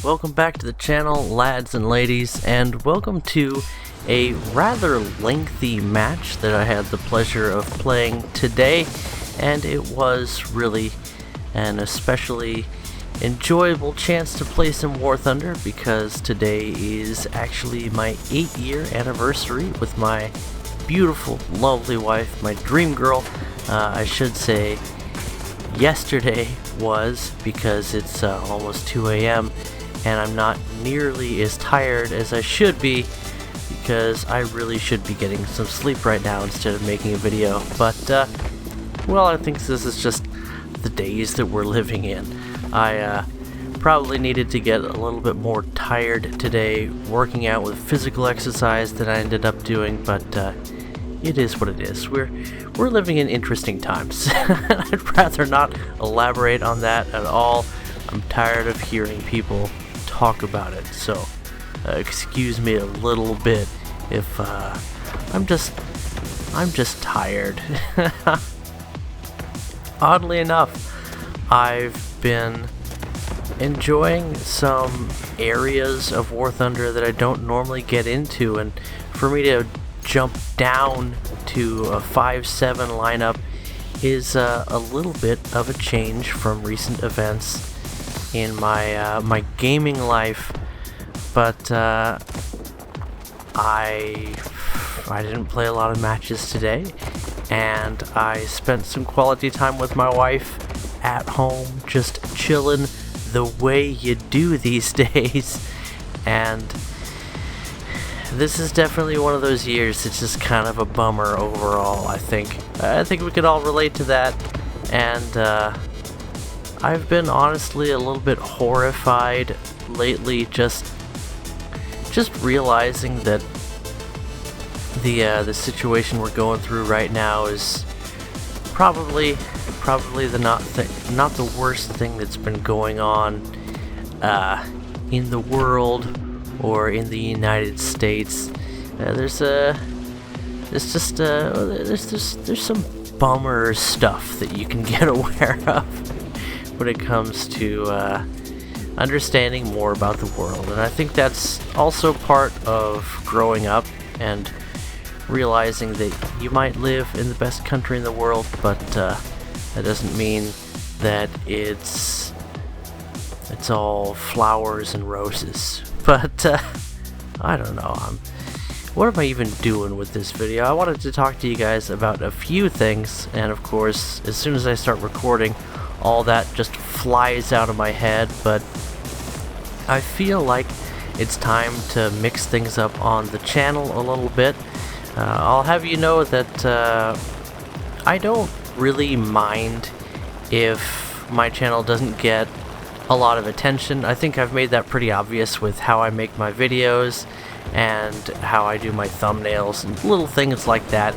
Welcome back to the channel, lads and ladies, and welcome to a rather lengthy match that I had the pleasure of playing today, and it was really an especially enjoyable chance to play some War Thunder because today is actually my 8-year anniversary with my beautiful, lovely wife, my dream girl. I should say yesterday was, because it's almost 2 a.m. and I'm not nearly as tired as I should be because I really should be getting some sleep right now instead of making a video. But, well, I think this is just the days that we're living in. I probably needed to get a little bit more tired today working out with physical exercise that I ended up doing, but it is what it is. We're living in interesting times. I'd rather not elaborate on that at all. I'm tired of hearing people talk about it, so excuse me a little bit if I'm just tired. Oddly enough, I've been enjoying some areas of War Thunder that I don't normally get into, and for me to jump down to a 5-7 lineup is a little bit of a change from recent events in my my gaming life, but I didn't play a lot of matches today, and I spent some quality time with my wife at home, just chilling the way you do these days. And this is definitely one of those years that's just kind of a bummer overall. I think we could all relate to that, and I've been honestly a little bit horrified lately, just realizing that the situation we're going through right now is probably not the worst thing that's been going on in the world or in the United States. There's some bummer stuff that you can get aware of when it comes to understanding more about the world, and I think that's also part of growing up and realizing that you might live in the best country in the world, but that doesn't mean that it's all flowers and roses. But I don't know, what am I even doing with this video? I wanted to talk to you guys about a few things, and of course, as soon as I start recording, all that just flies out of my head, but I feel like it's time to mix things up on the channel a little bit. I'll have you know that I don't really mind if my channel doesn't get a lot of attention. I think I've made that pretty obvious with how I make my videos and how I do my thumbnails and little things like that.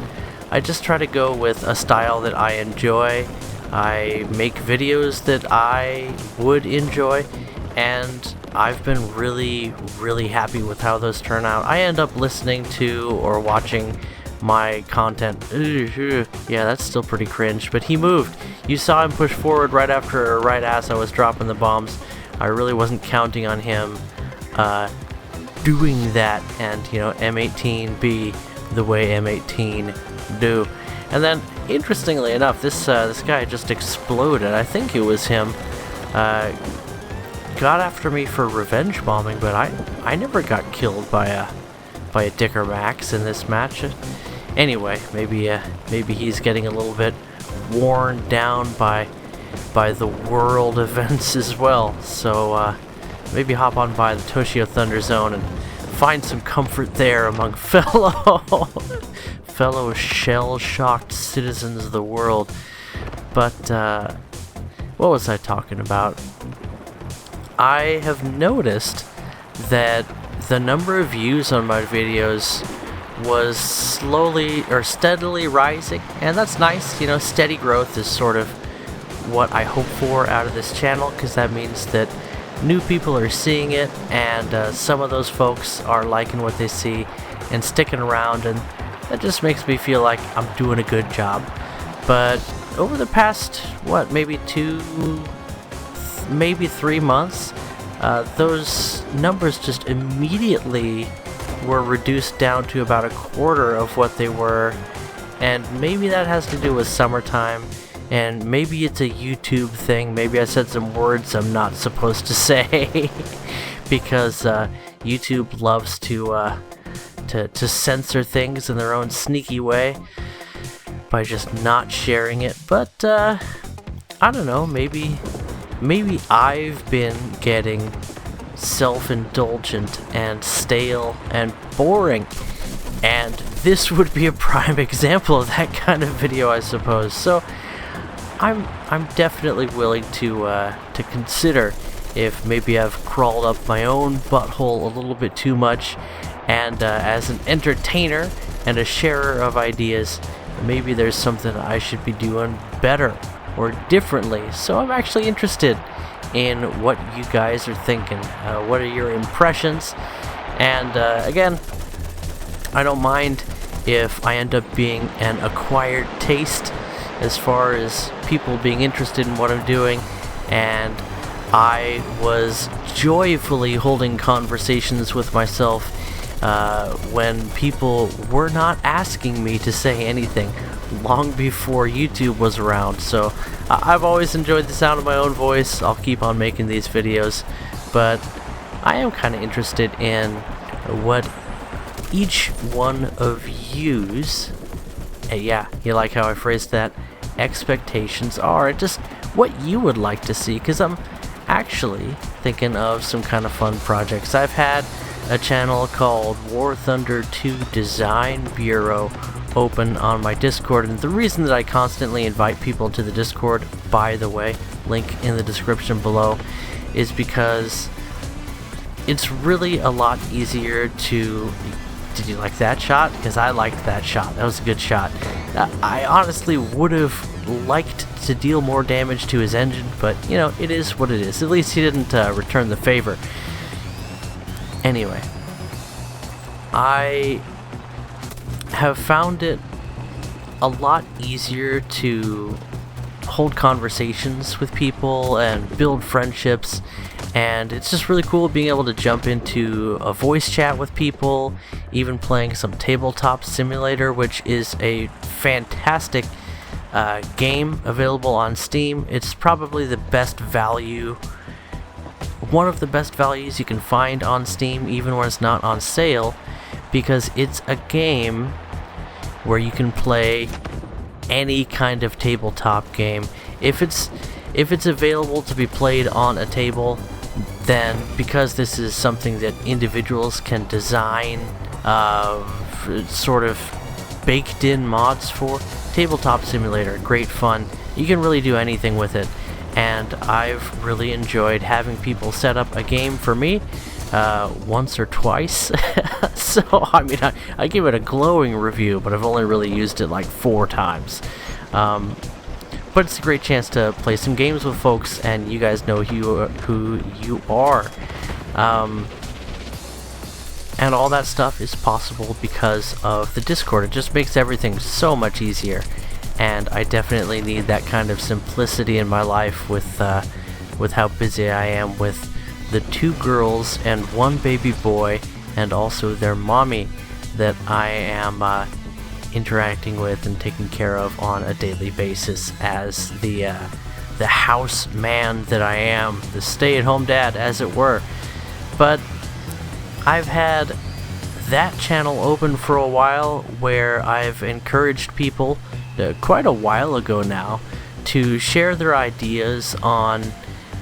I just try to go with a style that I enjoy. I make videos that I would enjoy, and I've been really, really happy with how those turn out. I end up listening to or watching my content. Yeah, that's still pretty cringe, but he moved. You saw him push forward right after, right as I was dropping the bombs. I really wasn't counting on him doing that, and M18B the way M18 do. And then, interestingly enough, this guy just exploded. I think it was him. Got after me for revenge bombing, but I never got killed by a Dicker Max in this match. Anyway, maybe he's getting a little bit worn down by the world events as well. So maybe hop on by the Toshio Thunder Zone and find some comfort there among fellow shell-shocked citizens of the world. But what was I talking about? I have noticed that the number of views on my videos was slowly or steadily rising, and that's nice. Steady growth is sort of what I hope for out of this channel, because that means that new people are seeing it, and some of those folks are liking what they see and sticking around, and that just makes me feel like I'm doing a good job. But over the past, maybe 3 months, those numbers just immediately were reduced down to about a quarter of what they were. And maybe that has to do with summertime, and maybe it's a YouTube thing. Maybe I said some words I'm not supposed to say because YouTube loves to censor things in their own sneaky way by just not sharing it. But I don't know, maybe I've been getting self-indulgent and stale and boring, and this would be a prime example of that kind of video, I suppose. So I'm definitely willing to consider if maybe I've crawled up my own butthole a little bit too much, and as an entertainer and a sharer of ideas, maybe there's something I should be doing better or differently. So I'm actually interested in what you guys are thinking. What are your impressions? And again, I don't mind if I end up being an acquired taste as far as people being interested in what I'm doing, and I was joyfully holding conversations with myself when people were not asking me to say anything long before YouTube was around. So I've always enjoyed the sound of my own voice. I'll keep on making these videos, but I am kind of interested in what each one of you's, yeah, you like how I phrased that, expectations are, just what you would like to see, because I'm actually thinking of some kind of fun projects. I've had a channel called War Thunder 2 Design Bureau open on my Discord, and the reason that I constantly invite people to the Discord, by the way, link in the description below, is because it's really a lot easier to... Did you like that shot? Because I liked that shot. That was a good shot. I honestly would have liked to deal more damage to his engine, but, you know, it is what it is. At least he didn't return the favor. Anyway, I have found it a lot easier to hold conversations with people and build friendships, and it's just really cool being able to jump into a voice chat with people, even playing some Tabletop Simulator, which is a fantastic game available on Steam. It's probably the best value, one of the best values you can find on Steam, even when it's not on sale, because it's a game where you can play any kind of tabletop game. If it's available to be played on a table, then because this is something that individuals can design sort of baked in mods for, Tabletop Simulator, great fun. You can really do anything with it, and I've really enjoyed having people set up a game for me once or twice. So I mean, I give it a glowing review, but I've only really used it like 4 times. But it's a great chance to play some games with folks, and you guys know who you are. And all that stuff is possible because of the Discord. It just makes everything so much easier, and I definitely need that kind of simplicity in my life with how busy I am with the 2 girls and 1 baby boy, and also their mommy that I am interacting with and taking care of on a daily basis as the house man that I am, the stay-at-home dad, as it were. But I've had that channel open for a while, where I've encouraged people quite a while ago now to share their ideas on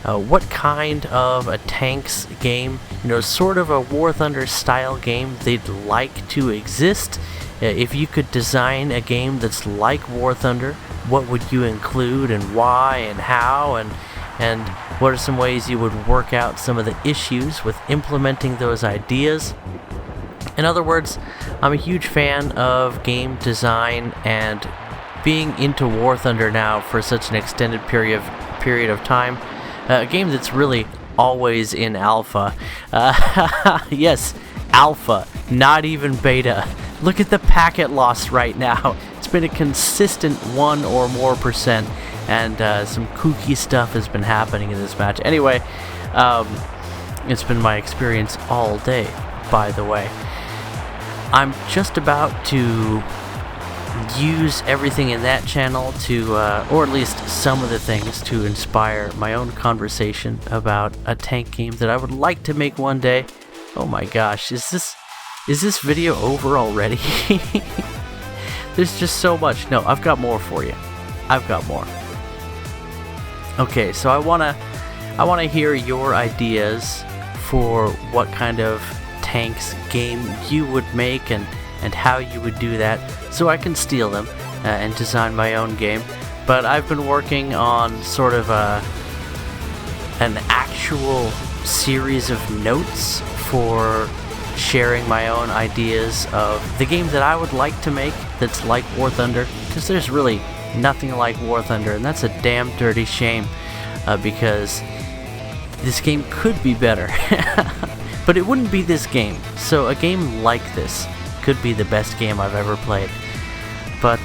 what kind of a tanks game, sort of a War Thunder style game they'd like to exist. If you could design a game that's like War Thunder, what would you include and why and how, and what are some ways you would work out some of the issues with implementing those ideas? In other words, I'm a huge fan of game design, and being into War Thunder now for such an extended period of time, a game that's really always in alpha. Yes, alpha, not even beta. Look at the packet loss right now. It's been a consistent 1 or more %, and some kooky stuff has been happening in this match. Anyway, It's been my experience all day, by the way. I'm just about to use everything in that channel to, or at least some of the things, to inspire my own conversation about a tank game that I would like to make one day. Oh my gosh, is this video over already? There's just so much. No, I've got more for you. I've got more. Okay, so I wanna hear your ideas for what kind of tanks game you would make and how you would do that, so I can steal them and design my own game. But I've been working on sort of an actual series of notes for sharing my own ideas of the game that I would like to make that's like War Thunder, because there's really nothing like War Thunder, and that's a damn dirty shame, because this game could be better. But it wouldn't be this game, so a game like this could be the best game I've ever played. But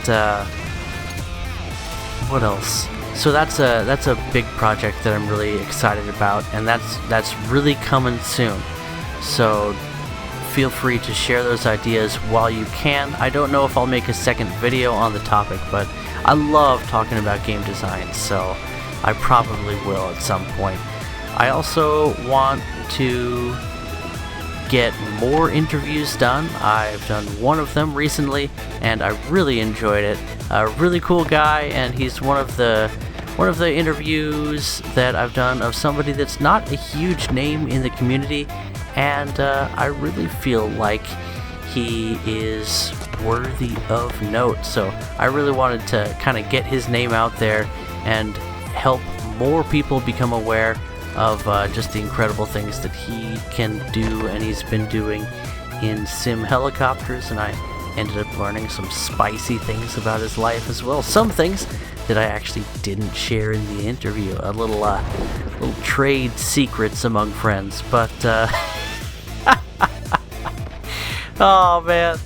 what else? So that's a big project that I'm really excited about, and that's really coming soon. So feel free to share those ideas while you can. I don't know if I'll make a second video on the topic, but I love talking about game design, so I probably will at some point. I also want to get more interviews done. I've done one of them recently, and I really enjoyed it. A really cool guy, and he's one of the interviews that I've done of somebody that's not a huge name in the community, and I really feel like he is worthy of note. So I really wanted to kind of get his name out there and help more people become aware of just the incredible things that he can do and he's been doing in sim helicopters, and I ended up learning some spicy things about his life as well. Some things that I actually didn't share in the interview. A little trade secrets among friends, but oh man,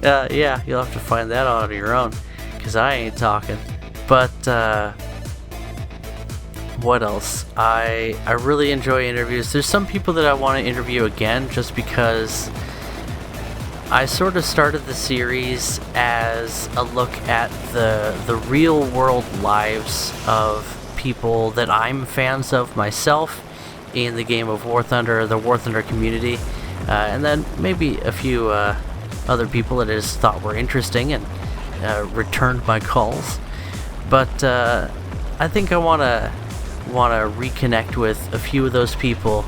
yeah, you'll have to find that out on your own, because I ain't talking. But what else? I really enjoy interviews. There's some people that I want to interview again, just because I sort of started the series as a look at the real world lives of people that I'm fans of myself in the game of War Thunder, the War Thunder community, and then maybe a few other people that I just thought were interesting and returned my calls. But I think I want to reconnect with a few of those people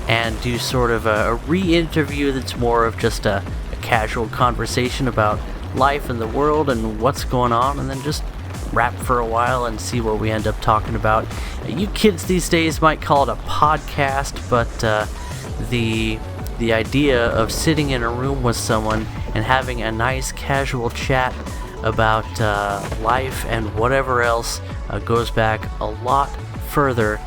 and do sort of a re-interview that's more of just a casual conversation about life and the world and what's going on, and then just rap for a while and see what we end up talking about. You kids these days might call it a podcast, but the idea of sitting in a room with someone and having a nice casual chat about life and whatever else goes back a lot further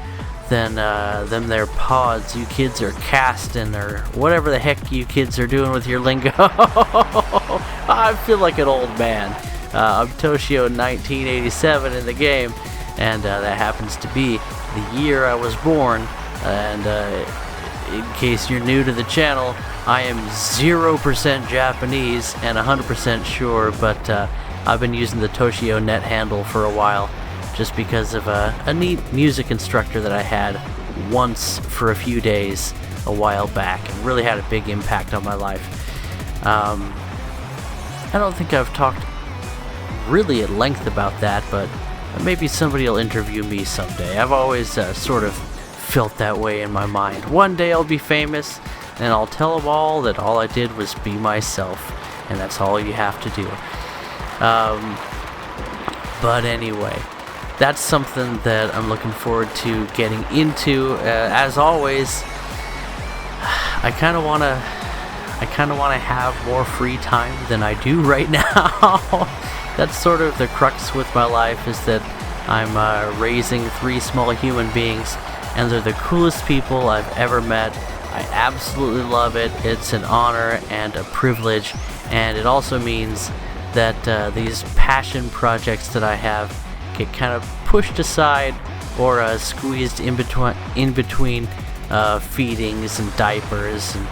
than their pods you kids are casting, or whatever the heck you kids are doing with your lingo. I feel like an old man. I'm Toshio 1987 in the game, and that happens to be the year I was born. And in case you're new to the channel, I am 0% Japanese and 100% sure, but I've been using the Toshio Net handle for a while, just because of a neat music instructor that I had once for a few days a while back, and really had a big impact on my life. I don't think I've talked really at length about that, but maybe somebody will interview me someday. I've always sort of felt that way in my mind. One day I'll be famous, and I'll tell them all that all I did was be myself, and that's all you have to do. But anyway, that's something that I'm looking forward to getting into. As always, I kind of want to have more free time than I do right now. That's sort of the crux with my life, is that I'm raising 3 small human beings, and they're the coolest people I've ever met. I absolutely love it. It's an honor and a privilege, and it also means that these passion projects that I have get kind of pushed aside or squeezed in between feedings and diapers and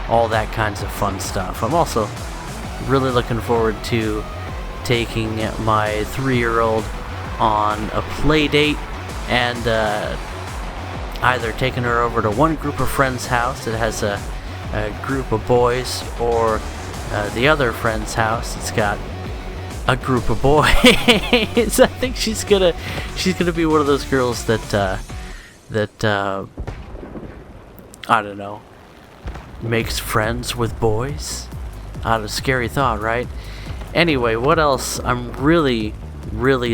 all that kinds of fun stuff. I'm also really looking forward to taking my 3-year-old on a play date and either taking her over to one group of friends' house that has a group of boys, or the other friend's house that's got a group of boys. I think she's gonna be one of those girls that I don't know, makes friends with boys. A scary thought, right? Anyway, what else? I'm really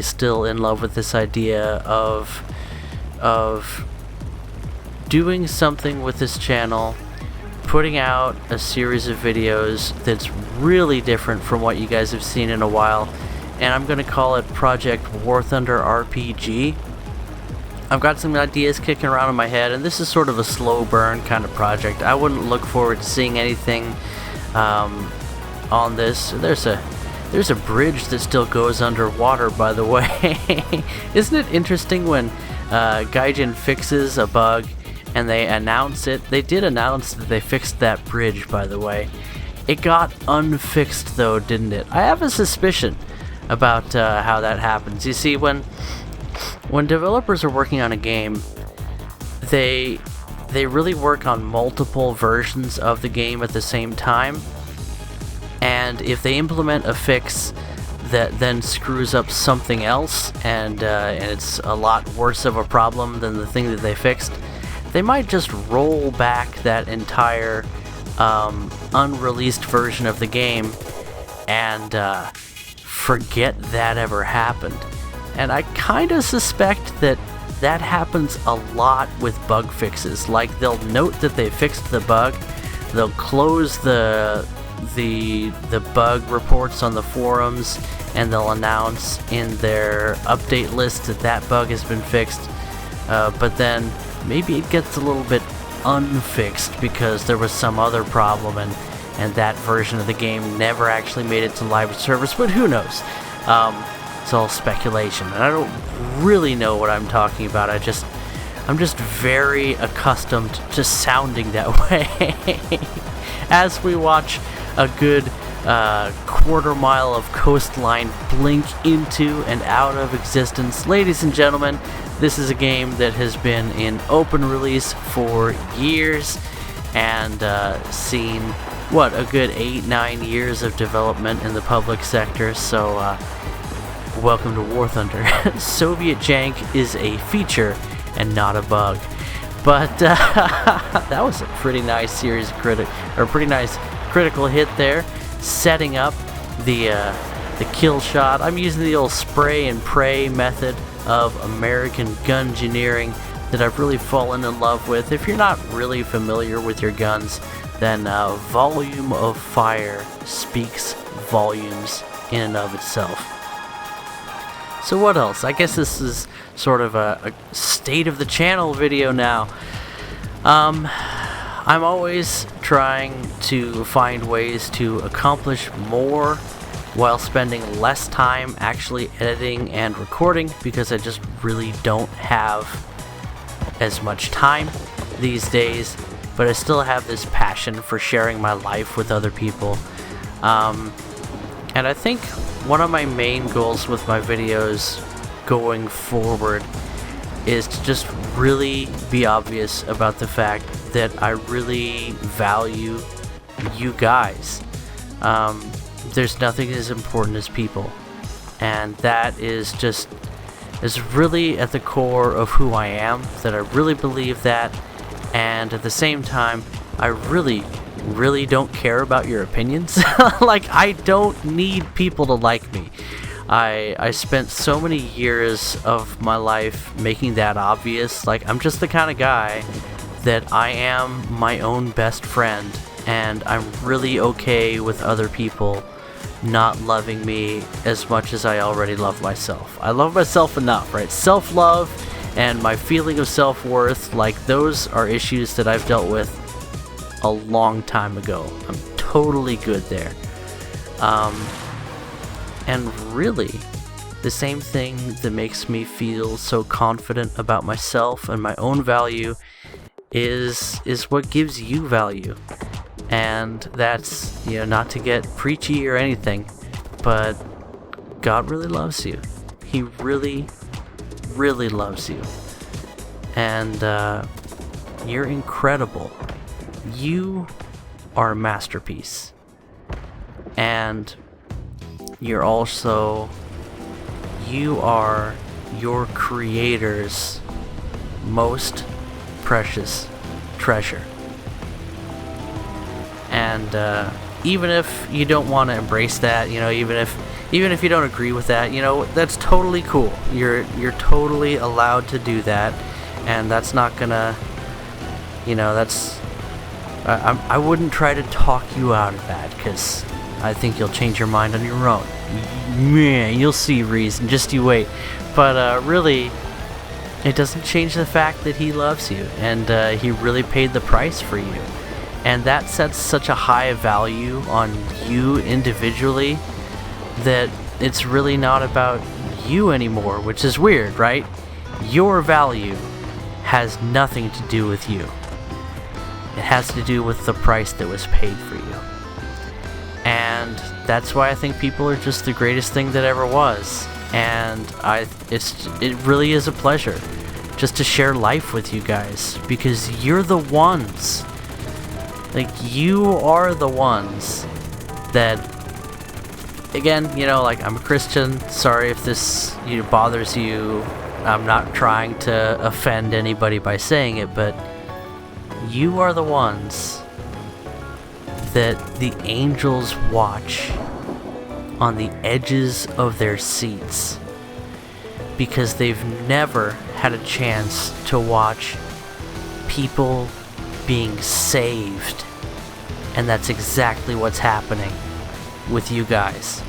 still in love with this idea of doing something with this channel, putting out a series of videos that's really different from what you guys have seen in a while, and I'm going to call it Project War Thunder RPG. I've got some ideas kicking around in my head, and this is sort of a slow burn kind of project. I wouldn't look forward to seeing anything on this. There's a bridge that still goes underwater, by the way. Isn't it interesting when Gaijin fixes a bug and they announce it? They did announce that they fixed that bridge, by the way. It got unfixed though, didn't it? I have a suspicion about how that happens. You see, when developers are working on a game, they really work on multiple versions of the game at the same time. And if they implement a fix that then screws up something else, and it's a lot worse of a problem than the thing that they fixed, they might just roll back that entire unreleased version of the game and forget that ever happened. And I kind of suspect that happens a lot with bug fixes. Like, they'll note that they fixed the bug, they'll close the bug reports on the forums, and they'll announce in their update list that bug has been fixed, but then maybe it gets a little bit unfixed because there was some other problem, and that version of the game never actually made it to live service. But who knows? It's all speculation, and I don't really know what I'm talking about. I'm just very accustomed to sounding that way. As we watch a good quarter-mile of coastline blink into and out of existence. Ladies and gentlemen, this is a game that has been in open release for years and seen, a good 8-9 years of development in the public sector. So, welcome to War Thunder. Soviet jank is a feature and not a bug. But that was a pretty nice series of pretty nice critical hit there, setting up the kill shot. I'm using the old spray and pray method of American gungineering that I've really fallen in love with. If you're not really familiar with your guns, then volume of fire speaks volumes in and of itself. So what else? I guess this is sort of a state of the channel video now. I'm always trying to find ways to accomplish more while spending less time actually editing and recording, because I just really don't have as much time these days, but I still have this passion for sharing my life with other people. And I think one of my main goals with my videos going forward is to just really be obvious about the fact that I really value you guys. There's nothing as important as people, and that is really at the core of who I am, that I really believe that, and at the same time, I really don't care about your opinions. Like, I don't need people to like me. I spent so many years of my life making that obvious. Like, I'm just the kind of guy that I am my own best friend, and I'm really okay with other people not loving me as much as I already love myself. I love myself enough, right? Self-love and my feeling of self-worth, like, those are issues that I've dealt with a long time ago. I'm totally good there. And really, the same thing that makes me feel so confident about myself and my own value is what gives you value. And that's, not to get preachy or anything, but God really loves you. He really, really loves you. And you're incredible. You are a masterpiece. And you are your Creator's most precious treasure. And even if you don't want to embrace that, even if you don't agree with that, that's totally cool. You're totally allowed to do that, and that's not gonna, I wouldn't try to talk you out of that, because I think you'll change your mind on your own. Man, you'll see reason. Just you wait. But really, it doesn't change the fact that He loves you, and He really paid the price for you. And that sets such a high value on you individually that it's really not about you anymore, which is weird, right? Your value has nothing to do with you. It has to do with the price that was paid for you. And that's why I think people are just the greatest thing that ever was. And it really is a pleasure just to share life with you guys, because you're the ones. Like, you are the ones that, again, I'm a Christian. Sorry if this bothers you. I'm not trying to offend anybody by saying it, but you are the ones that the angels watch on the edges of their seats, because they've never had a chance to watch people being saved. And that's exactly what's happening with you guys.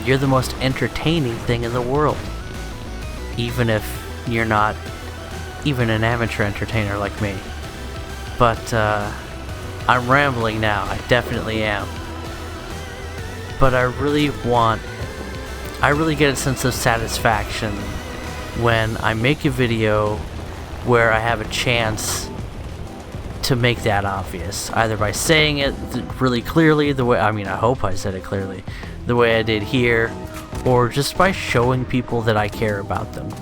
You're the most entertaining thing in the world, even if you're not even an amateur entertainer like me. But I'm rambling now. I definitely am. But I really get a sense of satisfaction when I make a video where I have a chance to make that obvious, either by saying it really clearly, I hope I said it clearly, the way I did here, or just by showing people that I care about them,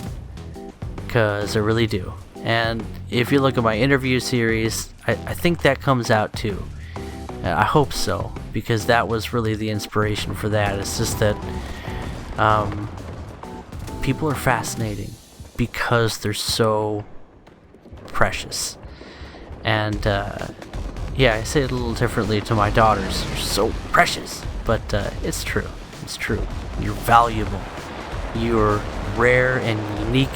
because I really do. And if you look at my interview series, I think that comes out too. I hope so, because that was really the inspiration for that. It's just that people are fascinating because they're so precious. And I say it a little differently to my daughters. You're so precious, but it's true. It's true. You're valuable. You're rare and unique,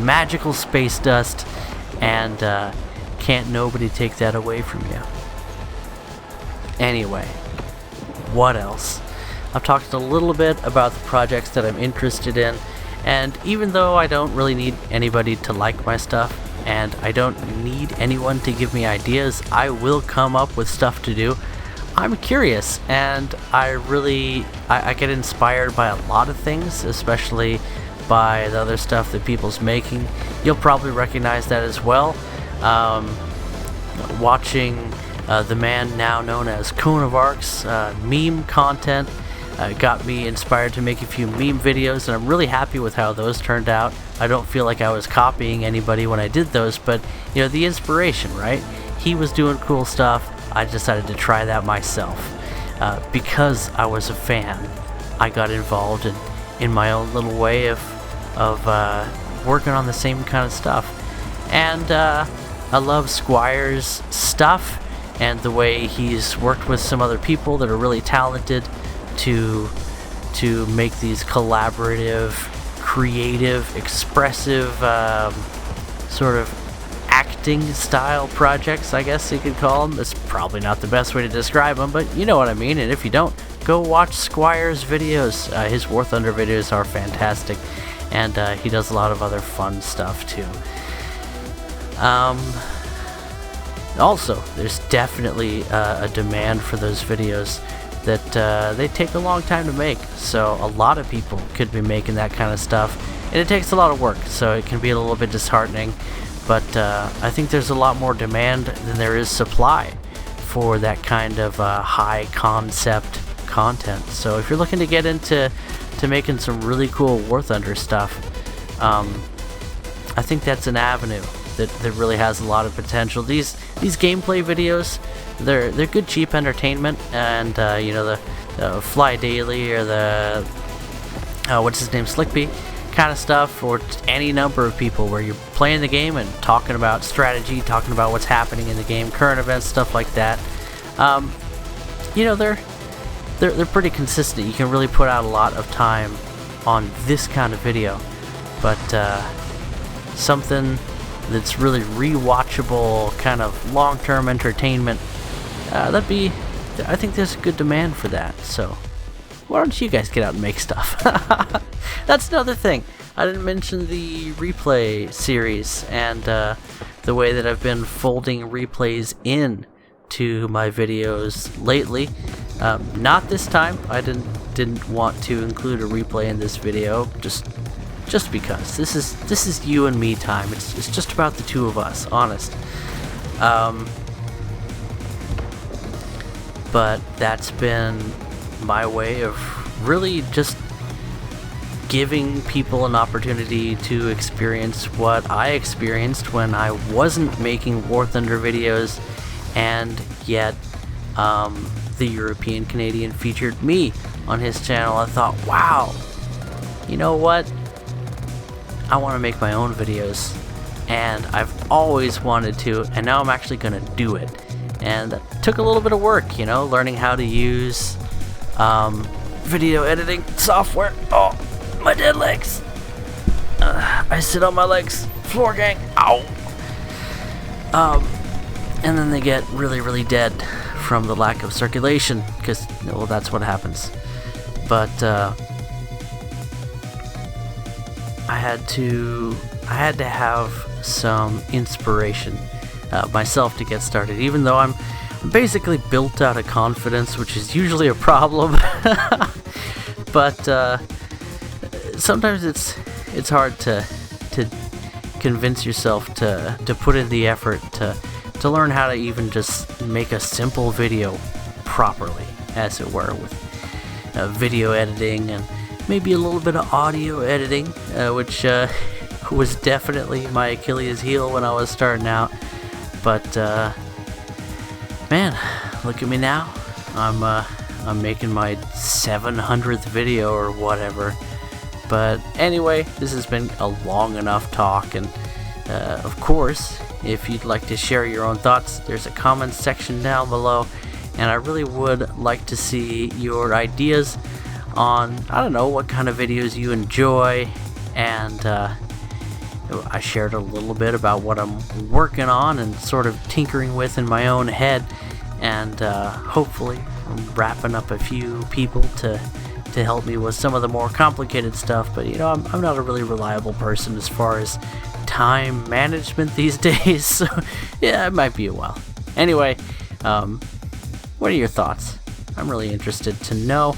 magical space dust, and can't nobody take that away from you. Anyway, what else? I've talked a little bit about the projects that I'm interested in, and even though I don't really need anybody to like my stuff, and I don't need anyone to give me ideas, I will come up with stuff to do. I'm curious, and I get inspired by a lot of things, especially by the other stuff that people's making. You'll probably recognize that as well. Watching the man now known as Cone of Arcs meme content got me inspired to make a few meme videos, and I'm really happy with how those turned out. I don't feel like I was copying anybody when I did those, but the inspiration, right? He was doing cool stuff. I decided to try that myself. Because I was a fan, I got involved in my own little way of working on the same kind of stuff. And I love Squire's stuff and the way he's worked with some other people that are really talented to make these collaborative, creative, expressive sort of acting style projects, I guess you could call them. It's probably not the best way to describe them, but you know what I mean. And if you don't, go watch Squire's videos. His War Thunder videos are fantastic, and he does a lot of other fun stuff too. Also, there's definitely a demand for those videos that they take a long time to make, so a lot of people could be making that kind of stuff, and it takes a lot of work, so it can be a little bit disheartening. but I think there's a lot more demand than there is supply for that kind of high concept content. So if you're looking to get into making some really cool War Thunder stuff, I think that's an avenue that really has a lot of potential. These gameplay videos, they're good cheap entertainment, and the Fly Daily or the what's his name, Slickbee kind of stuff, or any number of people where you're playing the game and talking about strategy, talking about what's happening in the game, current events, stuff like that. They're pretty consistent. You can really put out a lot of time on this kind of video, but something that's really rewatchable, kind of long-term entertainment, I think there's a good demand for that. So why don't you guys get out and make stuff? That's another thing. I didn't mention the replay series and the way that I've been folding replays in to my videos lately. Not this time. I didn't want to include a replay in this video, just because this is you and me time. It's just about the two of us, honest. But that's been my way of really just giving people an opportunity to experience what I experienced when I wasn't making War Thunder videos, and yet the European Canadian featured me on his channel. I thought, wow, you know what? I want to make my own videos, and I've always wanted to, and now I'm actually going to do it. And it took a little bit of work, learning how to use video editing software. Oh, my dead legs. I sit on my legs. Floor gang. Ow. And then they get really, really dead from the lack of circulation, because, well, that's what happens. But I had to have some inspiration myself to get started, even though I'm basically built out of confidence, which is usually a problem. But sometimes it's hard to convince yourself to put in the effort to learn how to even just make a simple video properly, as it were, with video editing and maybe a little bit of audio editing, which was definitely my Achilles heel when I was starting out. But man, look at me now. I'm making my 700th video or whatever. But anyway, this has been a long enough talk, and of course, if you'd like to share your own thoughts, there's a comment section down below, and I really would like to see your ideas on, I don't know, what kind of videos you enjoy. And I shared a little bit about what I'm working on and sort of tinkering with in my own head, and hopefully I'm wrapping up a few people to help me with some of the more complicated stuff. But I'm not a really reliable person as far as time management these days, so yeah, it might be a while. Anyway, what are your thoughts? I'm really interested to know,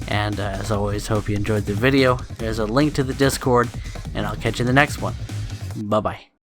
and as always, hope you enjoyed the video. There's a link to the Discord, and I'll catch you in the next one. Bye bye.